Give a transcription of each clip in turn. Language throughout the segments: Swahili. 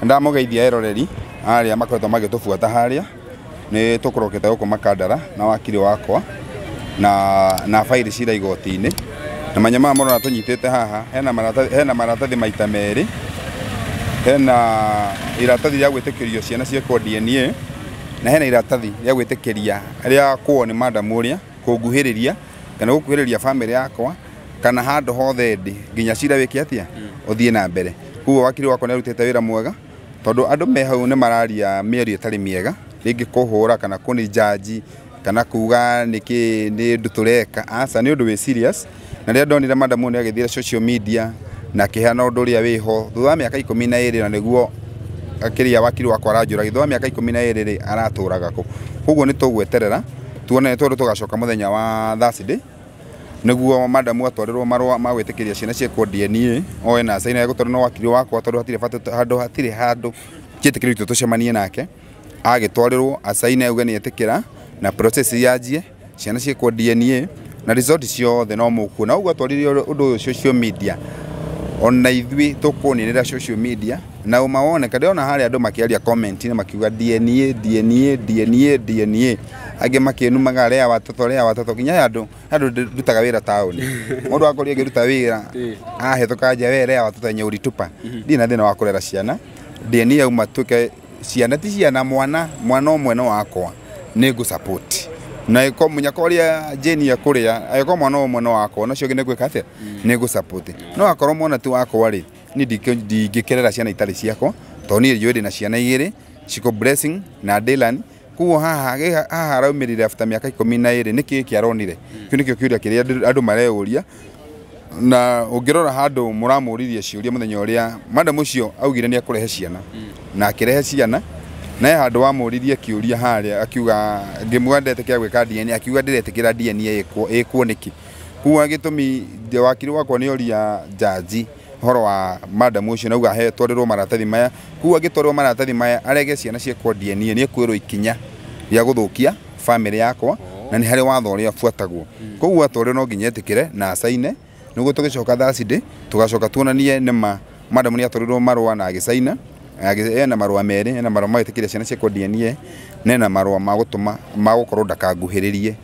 ndamugeithia eroreri aria makoretwo magitubuata haria ni tukurokete guku Makandara na wakiri wakwa na faili cira igoti-ini na manyama morona tunyitete haha hena maratathi maita meri hena iratathi rĩa gwĩtĩkĩrio ciana ciĩkwo DNA na hena iratathi rĩa gwĩtĩkĩria rĩa kuo ni madam uria kunguhĩrĩria kana gukuhĩrĩria family yakwa kana handũ hothe ndi nginya cira wiki atia uthie na mbere. Kuo wakiri wakwa ni arutĩte wĩra mwega tondu andu me hau ni mararia mĩario ĩtarĩ mĩega rĩngĩ kũhũra kana kũni judge kana kuga niki ni ndu tureka asa ni undu we serious na rĩa ndonire madam ni agithira social media na kihana undu ria wiho thutha wa miaka 12 na niguo akiria wakiri wakwa aranjura thutha wa miaka 12 araturaga ku. Koguo ni tugweterera tuone tondu tugacoka muthenya wa Thursday niguo madam atwarirwo marua ma gwĩtĩkĩria ciana ciĩkwo DNA oe na saina gutorwo no wakiri wakwa tondu hatire handu kĩtĩkĩrio tucemanie nake agĩtwarirwo asaina uga ni etĩkĩra na process yanjie ciana ciĩkwo DNA na result ciothe no mũkuona. Uguo atwaririo undu social media ona ithui tukuninira social media na umaone kada ona hari andu makiaria comment na makiuga DNA age makinumaga rea watoto kinya andu rutaga wira tauni mundu akori agiruta wira ahetoka nja we rea watoto nya uritupa ndina thina wa kurera ciana DNA uma tuke ciana ti ciana mwana omwe no wakwa nego support na iko munyakoria jeni ya kuria ayiko mwana omwe no wakwa nacio gine gwika atia nego support no akorwo mwana tu wakwa ri ni ndingikerera ciana itari ciakwa to ni yodi na ciana igiri ciko blessing na Dylan. Kuo haha raumirire after miaka 12 niki kiaronire kiu nikio kiuria kiria andu mareuria na ungirora handu muramuririe ciuria muthenya uria madam ucio augire ni akurehe ciana na akirehe ciana na handu wa muririe kiuria haria akiuga ngimwendete kia gwika DNA akiuga ndiretikira DNA ikuo niki. Kuo gitumi wakiri wakwa ni oria jaji horo wa madam ucio na uga he twarirwo maratathi maya. Kuo agitwarirwo maratathi maya arege ciana ciekwo DNA ni kwirwo ikinya ya guthukia family yakwa na ni hari watho uria buatagwo. Koguo atwarirwo no nginya etikire na asaine niguo tugicoka Thursday tugacoka tuonanie nima madam ni atwarirwo marua na agisaina ena marua meri ena marua maitikiria ciana ciekwo DNA nena marua magutuma magukorwo ndakanguhiririe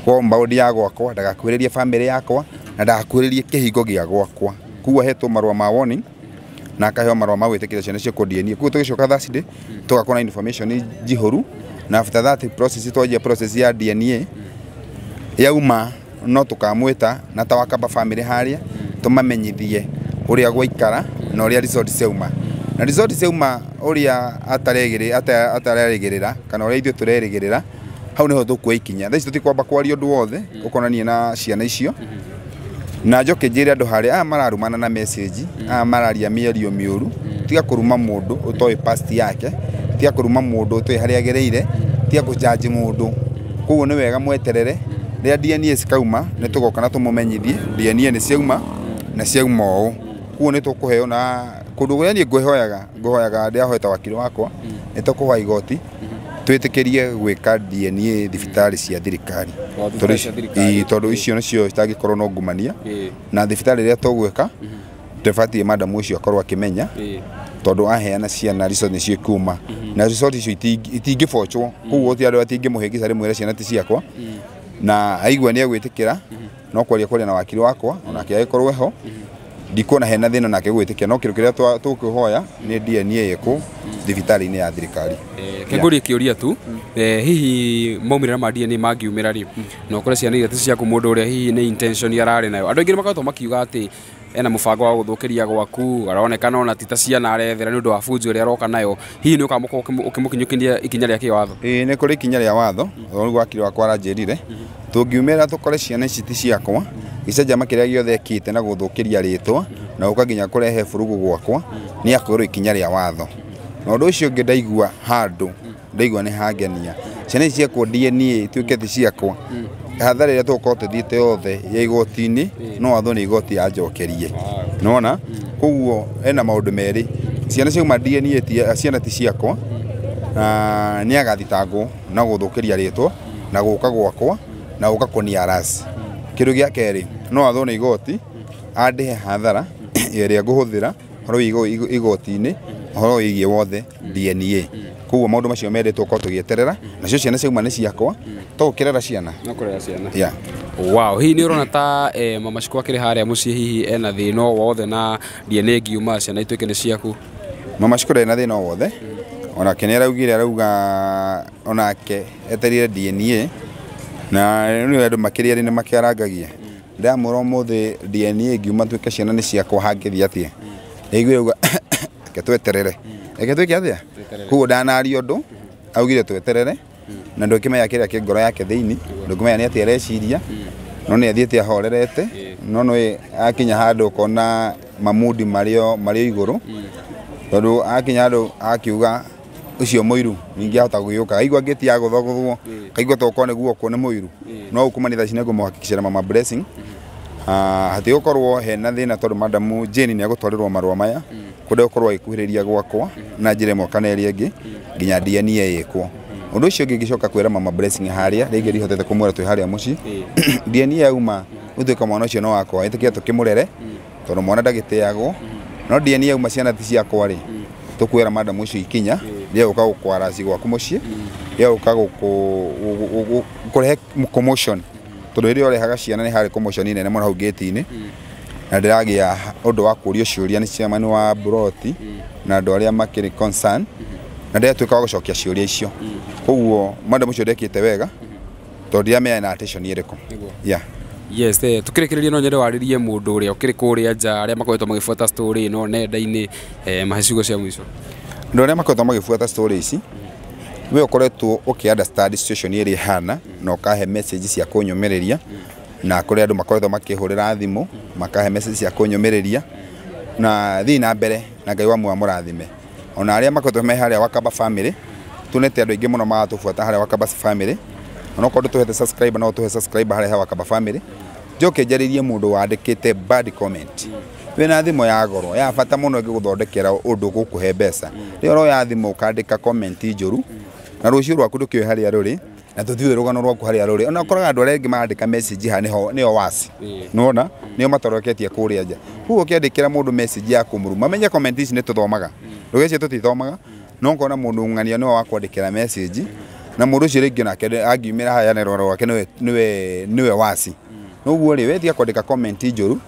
kwa mbaudi ya gwakwa ndagakuhiririe family yakwa na ndagakuhiririe kihingo gia gwakwa. Kuo hetwo marua ma warning na akaheo marua ma gwĩtĩkĩria ciana ciekwo DNA. Kuo tugicoka Thursday tugakora information jihoru na after that process ya DNA yauma no tukamwita na tawakaba family haria tumamenyithie uria gwaikara na uria result seuma na result seuma uria ataregerera kana uria ithu turegerera hau niho tukwaikinya thaici tutikwamba kwaria undu wothe ukonanie na ciana icio na njoke njire andu haria mararumana na message mararia mĩario mĩũru tiga kuruma mundu utoi past yake tiga kuruma mundu utoi haria agereire tiga kujudge mundu. Kuo ni wega mweterere ria DNA cikauma ni tugoka na tumumenyithie DNA ni ciauma na ciauma o. Kuo ni tukuheo na kundu guria ni nguhoyaga ndia hoeta wakiri wakwa ni tukuhoya igoti twitikirie gwika DNA thibitari cia thirikari tondu icio nicio citagikorwo no ngumania na thibitari ria tugwika tubati madam ucio akorwo akimenya tondu aheana ciana resort nicio kuma na resort icio itingibochwo. Kuo ti andu atingimuhingisa rimwe ciana ti ciakwa na aigua ni agwitikira no kwaria na wakiri wakwa onake agikorwo ho ndikuona hena thina nake gwĩtĩkia no kĩrũ kĩrĩa tũkũhoya ni DNA yeko thibitari-inĩ ya thirikari. Kĩngũria kĩũria tu hihi maumĩrĩra ma DNA mangiumĩra rĩ no kũrĩa ciana iria ti ciaku mũndũ ũrĩa hihi nĩ intention yararĩ nayo. Andũ aingĩ makoretwo makiuga atĩ ena mũbango wa gũthũkĩria gwaku aronekana ona ti ta ciana arethera nĩ ũndũ wa bunjo ĩrĩa aroka nayo hihi nĩ ũkamũkorwo ũkĩmũkinyũkia ikinya rĩa kĩwatho. Nĩ kũrĩ ikinya rĩa watho rĩu wakiri wakwa aranjĩrire tũngiumĩra tũkore ciana ici ti ciakwa gĩcenjama kĩrĩa gĩothe ekĩte na gũthũkĩria rĩtwa na ũkaginya kũrehe burugu gwakwa nĩ akwĩrwo ikinya rĩa watho. Na ũndũ ũcio ũngĩ ndaigua handũ ndaigua nĩ hangenia ciana ici ciekwo DNA ituĩke ti ciakwa hathara ĩrĩa tũgũkorwo tũthiĩte yothe ya igoti-inĩ no watho nĩ igoti yanjokerie nona. Koguo ena maũndũ merĩ ciana ciauma DNA ciana ti ciakwa nĩ agathitangwo na gũthũkĩria rĩtwa na gũka gwakwa na gũka kũniarasi. Kĩndũ gĩa kerĩ no watho nĩ igoti andihe hathara ĩrĩa ngũhũthĩra horo igoti-inĩ horo wigie wothe DNA koguo maundu macio mendetwo ko tugieterera nacio ciana ciauma ni ciakwa to ukirera ciana no kurera ciana yeah. Wow, hii ni urona ta mama cikwa kiri haria mucii hihi ena thino wothe na DNA ngiuma ciana ituike ni ciaku mama cikwa ena thino wothe ona kene araugire arauga onake eterire DNA na ni andu makiria ni makiarangagia ndamuro muthe DNA ngiuma tuike ciana ni ciakwa hangithi atia igwe uga ketweterere eketwike atia kuo ndanario undu augire tweterere na ndokimenya kiria kingoro yake thiini ndokimenya ni atia reciria no ni athiete ahorerete no no akinya handu kona mamudi mario iguru tondu akinya handu akiuga ucio muiru ningi ahota guyuka aigwa ngitia guthoguthwo kaigwa toko ne guo kone muiru no ukumanitha cine ngumuhakikishira mama blessing hati ukorwo hena thina tondu madamu Jane ni agutwarirwo marua maya kude ukorwo agikuhiriria gwakwa na njire mwaka neri ingi nginya DNA yekwo undu ucio ngigicoka kwira mama blessing haria ringi rihotete kumwira twi haria muci DNA yauma utuika mwana ucio no wakwa itikia tukimurere tondu mwana ndagiteagwo no DNA yauma ciana ti ciakwa ri tukwira madamu ucio ikinya ria uka gukwara ci gwaku muci ria uka gukurehe commotion tondu iri orehaga ciana ni hari commotion nene muno hau gate-ini na ndiragia undu wa kurio ciuria ni ciamani wa broti na andu aria makiri concern na ndiratuika wa gucokia ciuria icio koguo madamu ucio ndekite wega tondu ndiramenya na attention iriku yeah. Yes, tukirikiria no nyende waririe mundu uria ukiri kuria nja aria makoretwo magifuata story no nenda-ini mahicigo cia mwico ndu aria makoretwo magifuata story ici we ukoretwo understand situation iri hana na ukahe message cia kunyumireria na kuri andu makoretwo makihurira thimu makahe message cia kunyumireria na thi na mbere na Ngai wa murathime ona aria makoretwo me haria Wakaba family tunete andu ingi muno magatufuata haria Wakaba family ona ko tuhete subscribe na tuhe subscribe haria Wakaba family njoke njaririe mundu wandikite bad comment wena thimo ya goro ya bata muno ngiguthondekera undu gukuhe mbeca rio ya thimo ukandika comment njuru na rucio rwaku ndukio haria ruri na tuthiwe rugano rwaku haria ruri ona koraga andu arengi mandika message ha niho wasi nona nio matoroketie kuria nja huo kiandikira mundu message ya kumuruma menye comment ici ni tuthomaga ndugece tutithomaga no kona mundu ngania niwe wakwandikira message na mundu ucio ringi nake angiumira haya ne roro wake niwe wasi no guo ri wetia kwandika comment njuru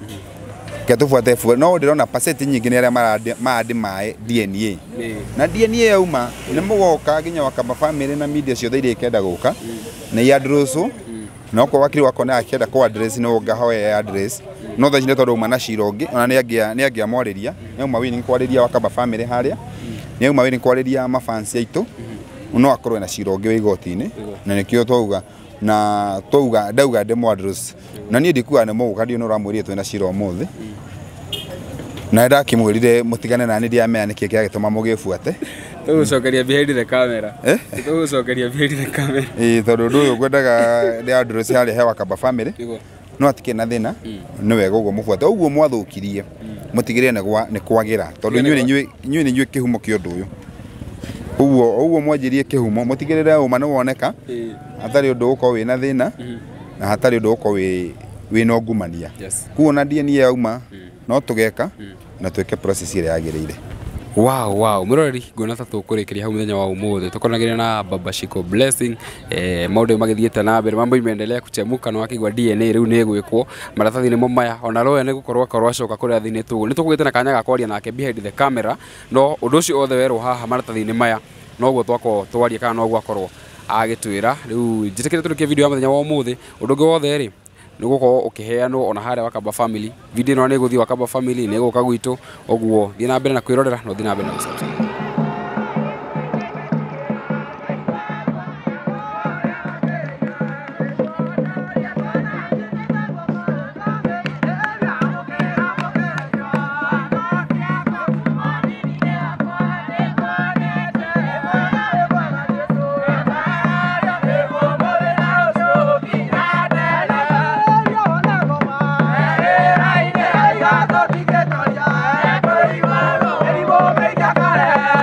ketufuate no ndirona percent nyingi ni aria maadi mae DNA na DNA yauma ni mugoka ginya Wakaba family na media ciothe iria ikenda guka na ya address no ko wakiri wako na akenda ko address no ngahoe address no tha cinde tondu mana cirongi ona ni agia moriria ni uma wini kwariria Wakaba family haria ni uma wini kwariria mafans aitu no akorwe na cirongi we igoti-ini na nikio twauga na twauga ndauga ndemo address na ni ndikuga ne muguka ndio no ramwiri twina ciro umuthi na ndakimwirire mutigane na ni ndiamenya niki kiagituma mugifuate tugucokeria behind the camera tugucokeria behind the camera tondu ndu uyu gwendaga ndi address haria he Wakaba family no atike na thina ni wega uguo mufuate uguo mwathukirie mutigire ni kwagira tondu inyuĩ ni inyuĩ kihumo kio ndu uyu uguo mwanjirie kihumo mutigirire uma ni woneka hatari undu uko wina thina na hatari undu uko wina ngumania kuona DNA yauma no tugeka na tweke process ire yagirire wow murori ngona ta tukurikiria hau muthenya wa umuthi tukonagira na Baba Shiko Blessing maundu magithiete na mbere mambo imeendelea kuchemuka no akigwa DNA riu ni gwikwo maratathi ni mumaya ona roya ni gukorwa acoka kuria thini tu ni tugwite na kanya ga kwaria nake behind the camera no undu ucio othe werwo haha maratathi ni maya no guo twako twaria kana no guo akorwo agitwira riu njitikire turikie video ya muthenya wa umuthi undu ngi wothe ri nigukorwo ukiheanwo ona haria Wakaba family video no ni guthii Wakaba family ni guka gwitu oguo thii na mbere na kwirorera no thii na mbere na subscribe Hey,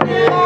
Thank you.